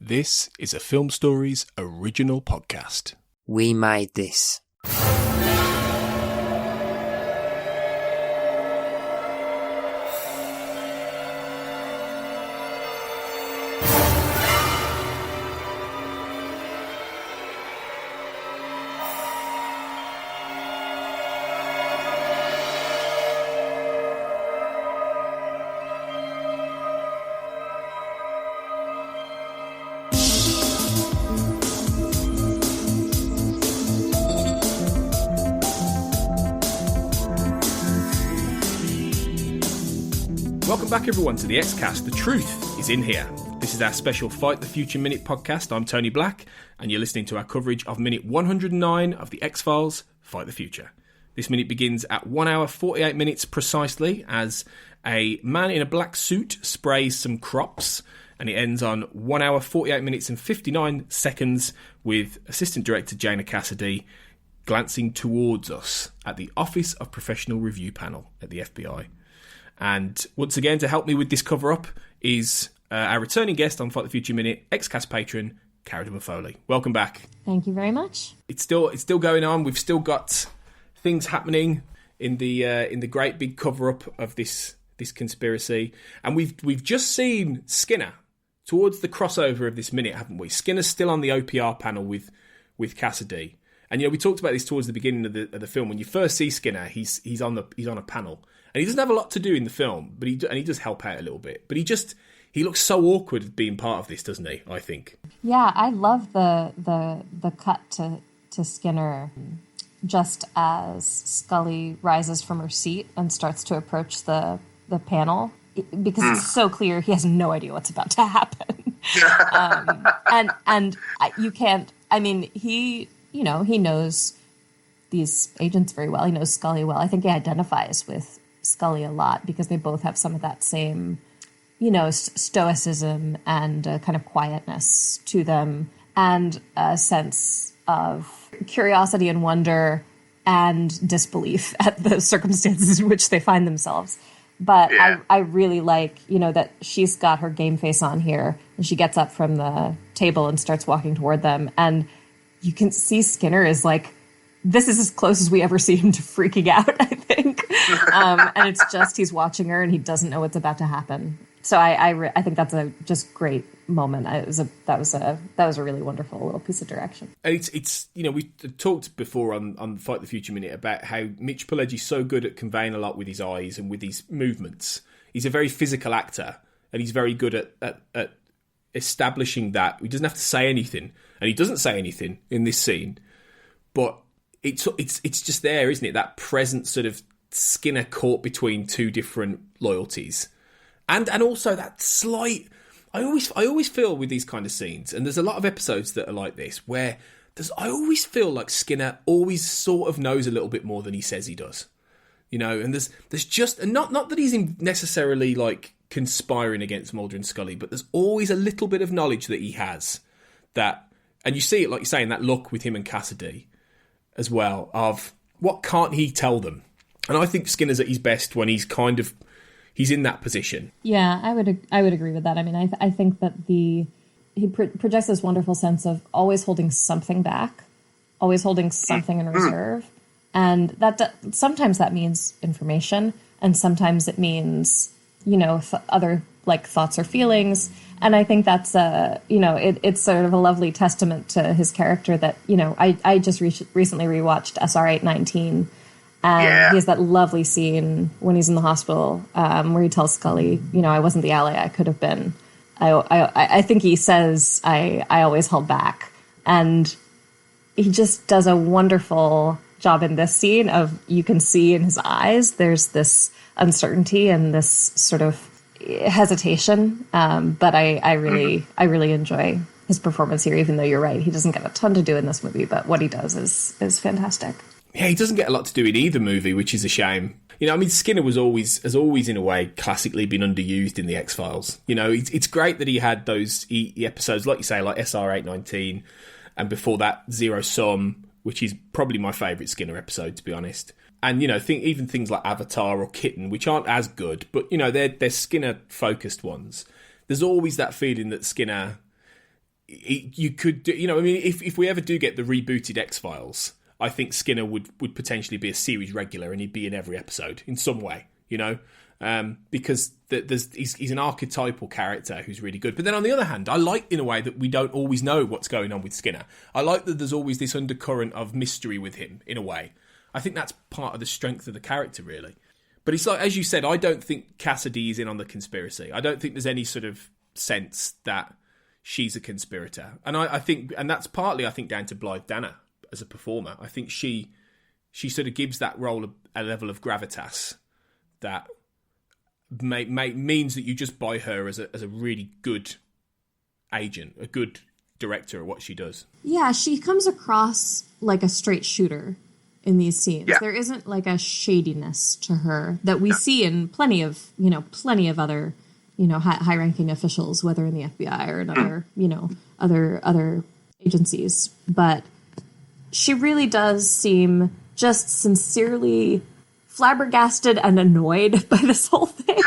This is a Film Stories original podcast. We made this. Welcome back everyone to the X-Cast. The truth is in here. This is our special Fight the Future Minute podcast. I'm Tony Black and you're listening to our coverage of minute 109 of the X-Files Fight the Future. This minute begins at 1 hour 48 minutes precisely as a man in a black suit sprays some crops, and it ends on 1 hour 48 minutes and 59 seconds with Assistant Director Jana Cassidy glancing towards us at the Office of Professional Review panel at the FBI. And once again, to help me with this cover-up is our returning guest on Fight the Future Minute, X-Cast patron, Caredwen Foley. Welcome back. Thank you very much. It's still going on. We've still got things happening in the great big cover-up of this conspiracy, and we've just seen Skinner towards the crossover of this minute, haven't we? Skinner's still on the OPR panel with Cassidy, and we talked about this towards the beginning of the film. When you first see Skinner, he's on a panel. And he doesn't have a lot to do in the film, but he does help out a little bit. But he looks so awkward being part of this, doesn't he? I think. Yeah, I love the cut to Skinner just as Scully rises from her seat and starts to approach the panel, because it's so clear he has no idea what's about to happen. And you can't. I mean, he knows these agents very well. He knows Scully well. I think he identifies with Scully a lot because they both have some of that same, stoicism and a kind of quietness to them, and a sense of curiosity and wonder and disbelief at the circumstances in which they find themselves. But yeah. I really like, that she's got her game face on here, and she gets up from the table and starts walking toward them, and you can see Skinner is like, this is as close as we ever see him to freaking out, I think. And it's just he's watching her and he doesn't know what's about to happen. So I think that's a just great moment. That was a really wonderful little piece of direction. And it's we talked before on Fight the Future Minute about how Mitch Pileggi's so good at conveying a lot with his eyes and with his movements. He's a very physical actor, and he's very good at establishing that. He doesn't have to say anything, and he doesn't say anything in this scene, but it's just there, isn't it? That present sort of Skinner caught between two different loyalties, and also that slight. I always feel with these kind of scenes, and there's a lot of episodes that are like this, where I always feel like Skinner always sort of knows a little bit more than he says he does, And there's just, and not that he's necessarily like conspiring against Mulder and Scully, but there's always a little bit of knowledge that he has that, and you see it, like you're saying, that look with him and Cassidy as well, of what can't he tell them? And I think Skinner's at his best when he's in that position. Yeah, I would agree with that. I mean, I think that he projects this wonderful sense of always holding something back, always holding something in reserve, and that sometimes that means information, and sometimes it means other like thoughts or feelings. And I think that's it's sort of a lovely testament to his character that, I just recently rewatched SR 819, and he has that lovely scene when he's in the hospital where he tells Scully, I wasn't the ally I could have been. I think he says, I always held back. And he just does a wonderful job in this scene of, you can see in his eyes, there's this uncertainty and this sort of hesitation, but I really enjoy his performance here, even though you're right, he doesn't get a ton to do in this movie, but what he does is fantastic. Yeah, he doesn't get a lot to do in either movie, which is a shame. Skinner has always in a way classically been underused in the X-Files. It's great that he had those episodes, like you say, like SR 819, and before that Zero Sum, which is probably my favourite Skinner episode, to be honest. And, even things like Avatar or Kitten, which aren't as good, but, they're Skinner-focused ones. There's always that feeling that Skinner you could do, I mean, if we ever do get the rebooted X-Files, I think Skinner would potentially be a series regular, and he'd be in every episode in some way, because he's an archetypal character who's really good. But then on the other hand, I like, in a way, that we don't always know what's going on with Skinner. I like that there's always this undercurrent of mystery with him, in a way. I think that's part of the strength of the character, really. But it's like, as you said, I don't think Cassidy is in on the conspiracy. I don't think there's any sort of sense that she's a conspirator. And I think, and that's partly, I think, down to Blythe Danner as a performer. I think she sort of gives that role a level of gravitas that means that you just buy her as a really good agent, a good director at what she does. Yeah, she comes across like a straight shooter in these scenes. Yeah. There isn't like a shadiness to her that we see in plenty of other, high-ranking officials, whether in the FBI or in other agencies. But she really does seem just sincerely flabbergasted and annoyed by this whole thing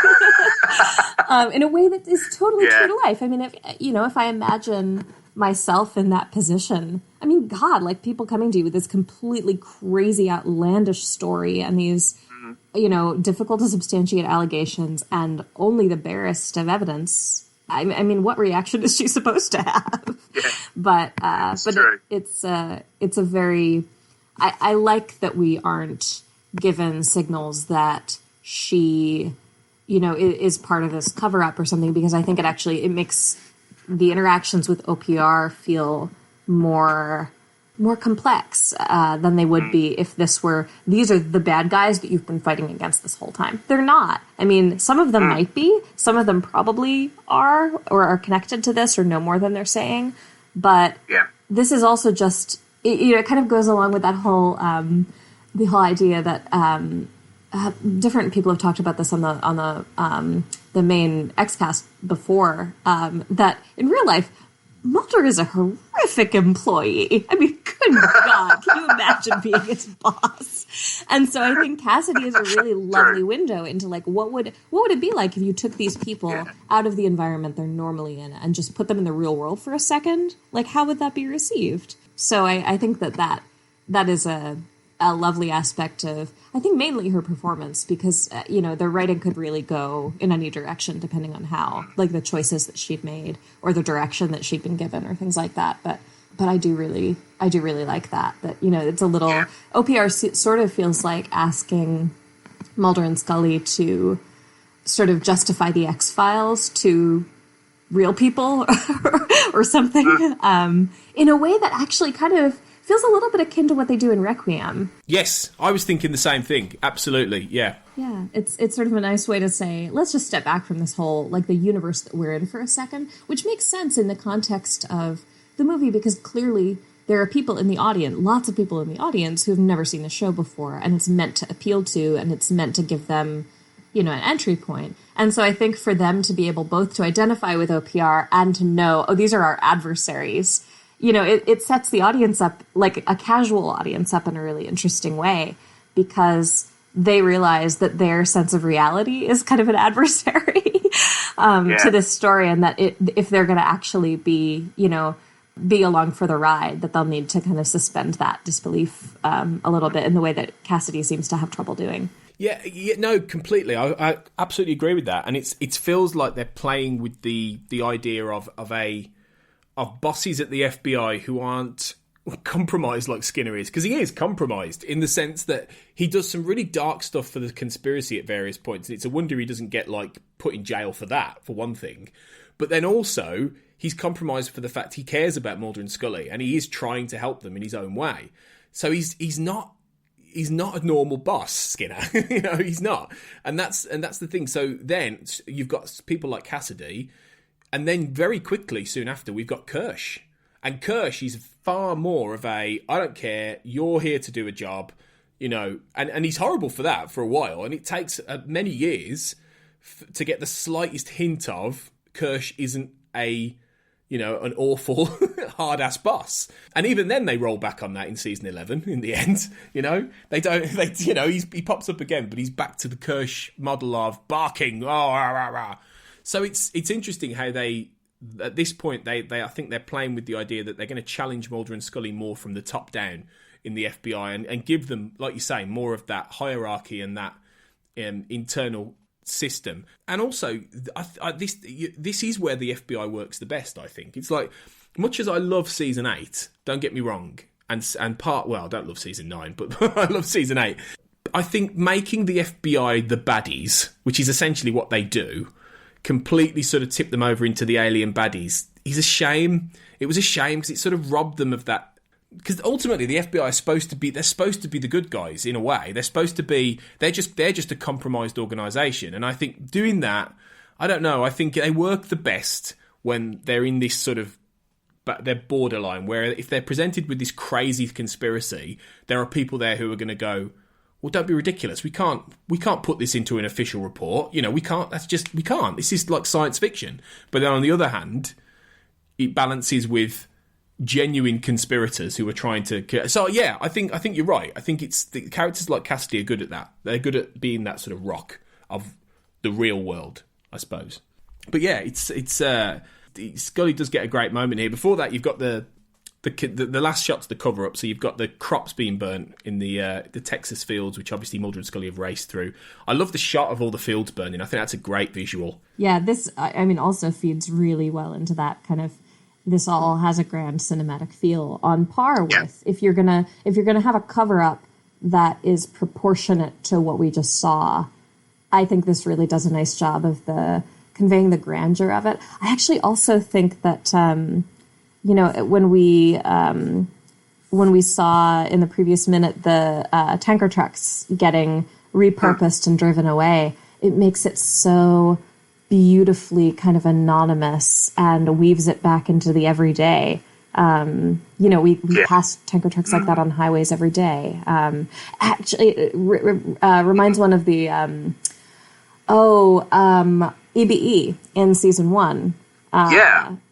in a way that is totally true to life. I mean, if I imagine myself in that position, I mean, God, like people coming to you with this completely crazy, outlandish story and these, difficult to substantiate allegations and only the barest of evidence. I mean, what reaction is she supposed to have? Yeah. But true. It's a very, I like that we aren't given signals that she, is part of this cover up or something, because I think it makes the interactions with OPR feel more complex than they would be if these are the bad guys that you've been fighting against this whole time. They're not. I mean, some of them might be, some of them probably are, or are connected to this or know more than they're saying. But this is also just, it kind of goes along with that whole, the whole idea that different people have talked about this on the main Xcast before, that in real life, Mulder is a horrific employee. I mean, good God, can you imagine being his boss? And so I think Cassidy is a really lovely window into like what would it be like if you took these people out of the environment they're normally in and just put them in the real world for a second? Like, how would that be received? So I think that is a lovely aspect of, I think, mainly her performance, because, the writing could really go in any direction depending on how, like, the choices that she'd made or the direction that she'd been given or things like that. But I do really like that, it's a little, OPR sort of feels like asking Mulder and Scully to sort of justify the X-Files to real people or something, in a way that actually kind of feels a little bit akin to what they do in Requiem. Yes, I was thinking the same thing. Absolutely, yeah. Yeah, it's sort of a nice way to say, let's just step back from this whole, like, the universe that we're in for a second, which makes sense in the context of the movie, because clearly there are people in the audience, lots of people in the audience who have never seen the show before, and it's meant to appeal to, and it's meant to give them, an entry point. And so I think for them to be able both to identify with OPR and to know, these are our adversaries, it sets the audience up, like a casual audience up in a really interesting way, because they realize that their sense of reality is kind of an adversary to this story, and that if they're going to actually be along for the ride, that they'll need to kind of suspend that disbelief a little bit in the way that Cassidy seems to have trouble doing. Yeah, no, completely. I absolutely agree with that. And it feels like they're playing with the idea of bosses at the FBI who aren't compromised like Skinner is, because he is compromised in the sense that he does some really dark stuff for the conspiracy at various points, and it's a wonder he doesn't get put in jail for that, for one thing. But then also he's compromised for the fact he cares about Mulder and Scully, and he is trying to help them in his own way. So he's not a normal boss, Skinner. He's not, and that's the thing. So then you've got people like Cassidy. And then very quickly, soon after, we've got Kirsch. And Kirsch is far more of I don't care, you're here to do a job, and he's horrible for that for a while. And it takes many years to get the slightest hint of Kirsch isn't an awful, hard-ass boss. And even then they roll back on that in season 11, in the end. He pops up again, but he's back to the Kirsch model of barking, rah, rah, rah, rah. So it's interesting how they at this point, they I think they're playing with the idea that they're going to challenge Mulder and Scully more from the top down in the FBI and give them, like you say, more of that hierarchy and that internal system. And also, this is where the FBI works the best, I think. It's like, much as I love season 8, don't get me wrong, and I don't love season 9, but I love season 8. I think making the FBI the baddies, which is essentially what they do, completely sort of tipped them over into the alien baddies, is a shame. It was a shame because it sort of robbed them of that. Because ultimately the FBI is supposed to be the good guys in a way. They're supposed to be, they're just a compromised organisation. And I think doing that, I don't know, I think they work the best when they're in this sort of, they're borderline, where if they're presented with this crazy conspiracy, there are people there who are going to go, well, don't be ridiculous. We can't put this into an official report. You know, we can't. We can't. This is like science fiction. But then on the other hand, it balances with genuine conspirators who are trying to. So yeah, I think you're right. I think it's the characters like Cassidy are good at that. They're good at being that sort of rock of the real world, I suppose. But yeah, it's Scully does get a great moment here. Before that, you've got the last shot's the cover up, so you've got the crops being burnt in the Texas fields, which obviously Mulder and Scully have raced through. I love the shot of all the fields burning. I think that's a great visual. Yeah, this also feeds really well into that kind of. This all has a grand cinematic feel, on par with if you're gonna have a cover up that is proportionate to what we just saw. I think this really does a nice job of conveying the grandeur of it. I actually also think that. When we saw in the previous minute the tanker trucks getting repurposed and driven away, it makes it so beautifully kind of anonymous and weaves it back into the everyday. We pass tanker trucks like that on highways every day. Actually, it reminds one of the EBE in season 1.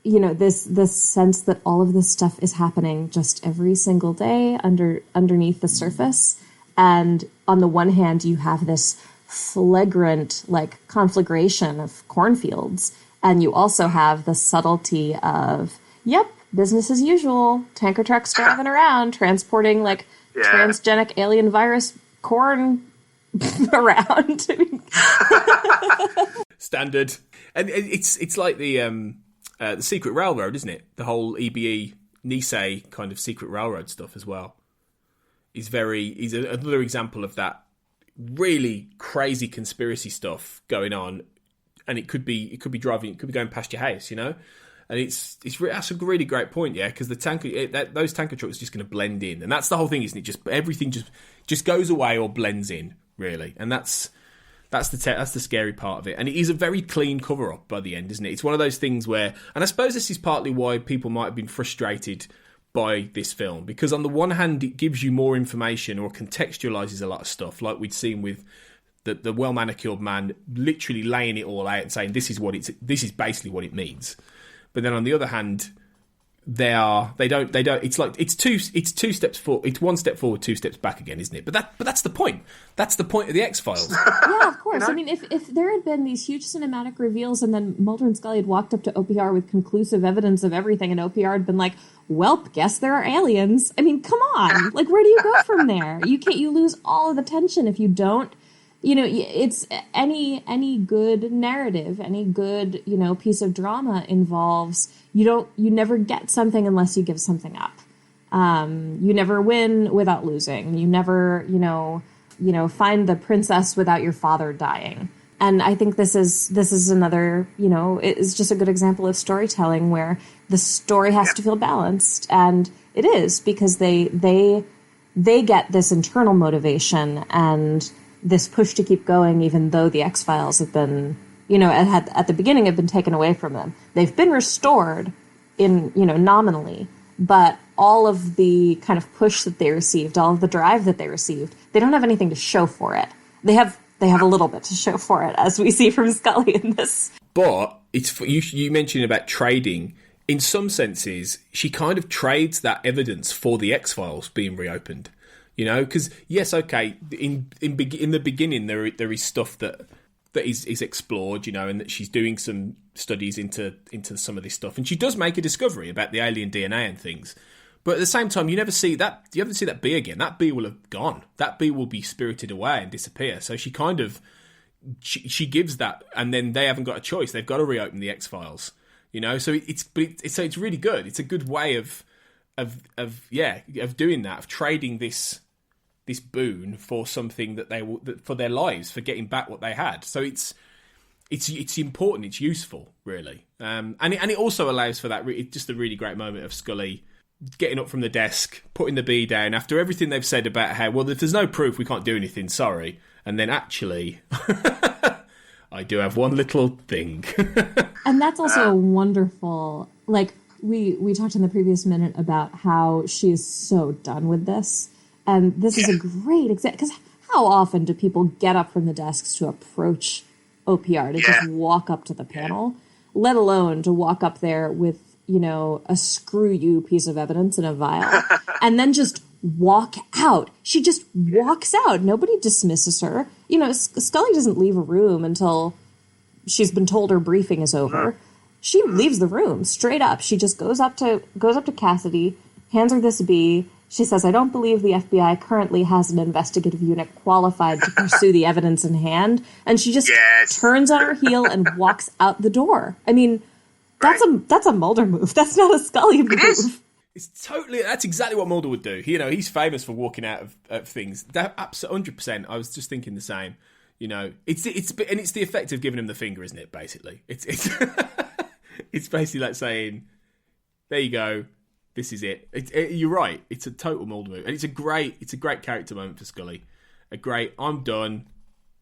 This sense that all of this stuff is happening just every single day underneath the surface. And on the one hand, you have this flagrant conflagration of cornfields. And you also have the subtlety of, business as usual. Tanker trucks driving around, transporting transgenic alien virus corn around. Standard. And it's like the Secret Railroad, isn't it? The whole EBE Nisei kind of Secret Railroad stuff as well. He's another example of that really crazy conspiracy stuff going on, and it could be going past your house, you know. And that's a really great point, yeah, because those tanker trucks are just going to blend in, and that's the whole thing, isn't it? Just everything just goes away or blends in, really, and that's the scary part of it. And it is a very clean cover-up by the end, isn't it? It's one of those things where... And I suppose this is partly why people might have been frustrated by this film. Because on the one hand, it gives you more information or contextualises a lot of stuff, like we'd seen with the well-manicured man literally laying it all out and saying, this is basically what it means. But then on the other hand... They don't. It's two steps forward. It's one step forward, 2 steps back again, isn't it? But that's the point. That's the point of the X-Files. Yeah, of course. I mean, if there had been these huge cinematic reveals and then Mulder and Scully had walked up to OPR with conclusive evidence of everything, and OPR had been like, "Welp, guess there are aliens." I mean, come on. Where do you go from there? You lose all of the tension if you don't. It's any good narrative, any good piece of drama involves you never get something unless you give something up. You never win without losing. You never find the princess without your father dying. And I think this is another it's just a good example of storytelling where the story has to feel balanced, and it is, because they get this internal motivation and this push to keep going, even though the X-Files have been, at the beginning have been taken away from them. They've been restored in, nominally, but all of the kind of push that they received, all of the drive that they received, they don't have anything to show for it. They have a little bit to show for it, as we see from Scully in this. But it's you mentioned about trading. In some senses, she kind of trades that evidence for the X-Files being reopened. Because yes, okay, in the beginning there is stuff that that is explored, and that she's doing some studies into some of this stuff, and she does make a discovery about the alien DNA and things. But at the same time, you never see that bee again. That bee will have gone. That bee will be spirited away and disappear. So she kind of she gives that, and then they haven't got a choice. They've got to reopen the X-Files. So it's really good. It's a good way of doing that, of trading this boon for something that for their lives, for getting back what they had. So it's important. It's useful, really, and it also allows for that. It's just a really great moment of Scully getting up from the desk, putting the bee down after everything they've said about how, well, if there's no proof, we can't do anything. Sorry, and then actually, I do have one little thing. And that's also a wonderful, we talked in the previous minute about how she is so done with this. And this is a great example, because how often do people get up from the desks to approach OPR, to just walk up to the panel, let alone to walk up there with, a screw you piece of evidence in a vial, and then just walk out. She just walks out. Nobody dismisses her. Scully doesn't leave a room until she's been told her briefing is over. She leaves the room straight up. She just goes up to Cassidy, hands her this bee. She says, "I don't believe the FBI currently has an investigative unit qualified to pursue the evidence in hand." And she just turns on her heel and walks out the door. I mean, that's a Mulder move. That's not a Scully move. That's exactly what Mulder would do. He's famous for walking out of things. That absolutely 100%. I was just thinking the same. It's the effect of giving him the finger, isn't it? Basically, it's it's basically like saying, "There you go. This is it." You're right. It's a total Mulder move, and it's a great character moment for Scully. I'm done.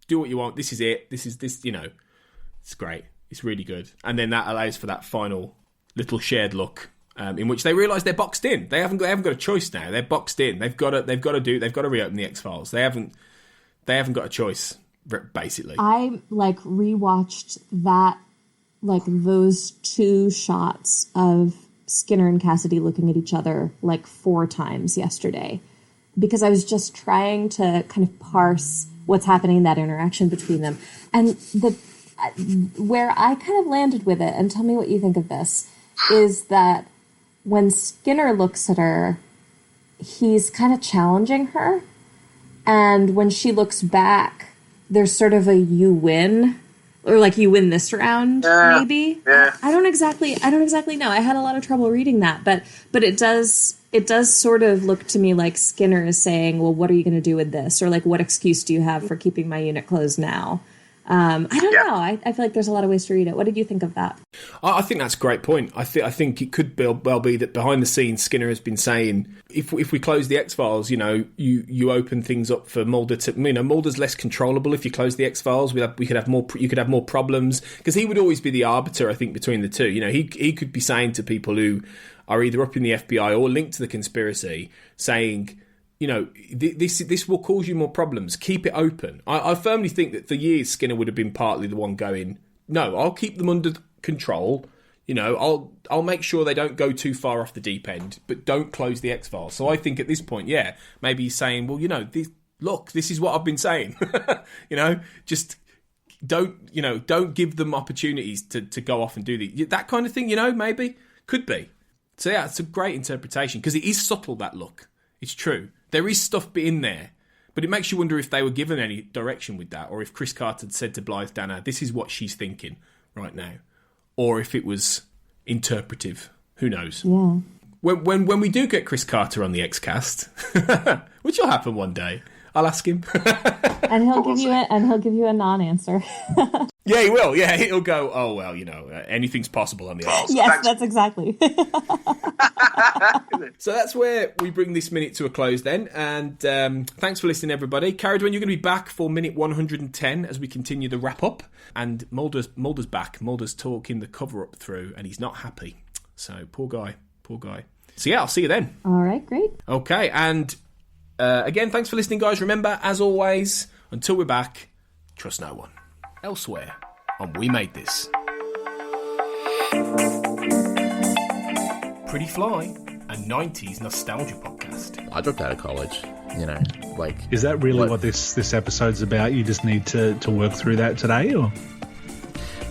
Do what you want. This is it. This. It's great. It's really good, and then that allows for that final little shared look in which they realise they're boxed in. They haven't got a choice now. They're boxed in. They've got to reopen the X-Files. They haven't got a choice. Basically, I rewatched that, those two shots of Skinner and Cassidy looking at each other 4 times yesterday, because I was just trying to kind of parse what's happening in that interaction between them. And where I kind of landed with it, and tell me what you think of this, is that when Skinner looks at her, he's kind of challenging her. And when she looks back, there's sort of a you win, or you win this round, maybe. Yeah. I don't exactly know. I had a lot of trouble reading that, but it does sort of look to me like Skinner is saying, well, what are you going to do with this? Or what excuse do you have for keeping my unit closed now? I don't know. I feel like there's a lot of ways to read it. What did you think of that? I think that's a great point. I think it could well be that behind the scenes, Skinner has been saying, if we close the X-Files, you open things up for Mulder to, Mulder's less controllable if you close the X-Files. You could have more problems, because he would always be the arbiter, I think, between the two. He could be saying to people who are either up in the FBI or linked to the conspiracy, saying, this will cause you more problems. Keep it open. I firmly think that for years Skinner would have been partly the one going, no, I'll keep them under control. I'll make sure they don't go too far off the deep end, but don't close the X-Files. So I think at this point, maybe he's saying, well, this is what I've been saying. Just don't give them opportunities to go off and do that kind of thing. Maybe could be. So it's a great interpretation, because it is subtle, that look. It's true. There is stuff in there, but it makes you wonder if they were given any direction with that, or if Chris Carter had said to Blythe Danner, this is what she's thinking right now, or if it was interpretive. Who knows? Yeah. When we do get Chris Carter on the X-Cast, which will happen one day, I'll ask him, and he'll give you a non-answer. Yeah, he will. Yeah, he'll go, oh, well, anything's possible on the X. Yes, that's exactly. So that's where we bring this minute to a close then. And thanks for listening, everybody. Caredwen, you're going to be back for minute 110 as we continue the wrap-up. And Mulder's back. Mulder's talking the cover-up through, and he's not happy. So, poor guy. So, I'll see you then. All right, great. Okay, and again, thanks for listening, guys. Remember, as always, until we're back, trust no one. Elsewhere on We Made This. Pretty Fly, a 90s nostalgia podcast. I dropped out of college. you know, like... Is that really what this episode's about? You just need to work through that today, or...?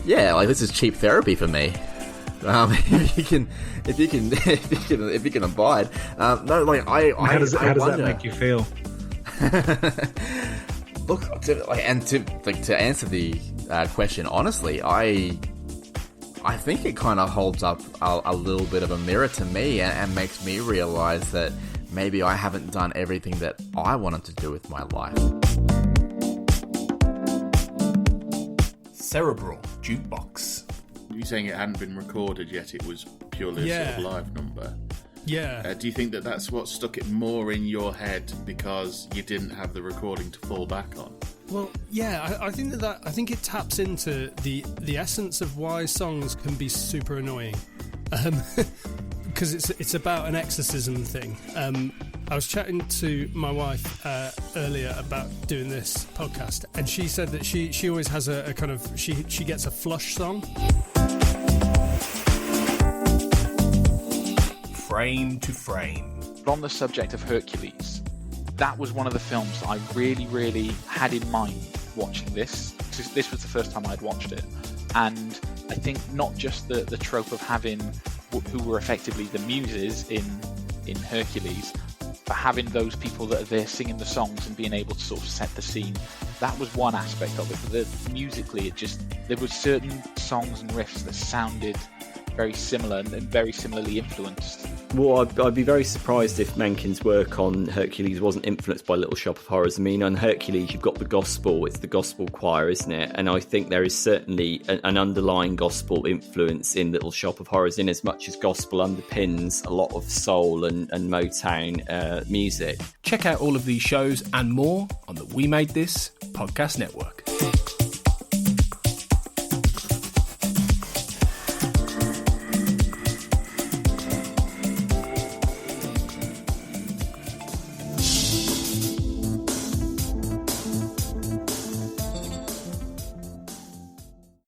Yeah, like, this is cheap therapy for me. If you can abide. No, like, how does that make you feel? Look, to answer the question honestly, I think it kind of holds up a little bit of a mirror to me and makes me realise that maybe I haven't done everything that I wanted to do with my life. Cerebral Jukebox. You saying it hadn't been recorded yet? It was purely a sort of live number. Yeah. Do you think that that's what stuck it more in your head because you didn't have the recording to fall back on? Well, yeah, I think I think it taps into the essence of why songs can be super annoying, because it's about an exorcism thing. I was chatting to my wife earlier about doing this podcast, and she said that she always has a kind of she gets a flush song. Frame to frame. On the subject of Hercules, that was one of the films that I really, really had in mind watching this. This was the first time I'd watched it. And I think not just the trope of having who were effectively the muses in Hercules, but having those people that are there singing the songs and being able to sort of set the scene. That was one aspect of it. But musically, there were certain songs and riffs that sounded very similar and very similarly influenced. Well, I'd be very surprised if Mencken's work on Hercules wasn't influenced by Little Shop of Horrors. I mean, on Hercules, you've got the gospel. It's the gospel choir, isn't it? And I think there is certainly an underlying gospel influence in Little Shop of Horrors, in as much as gospel underpins a lot of soul and Motown music. Check out all of these shows and more on the We Made This podcast network.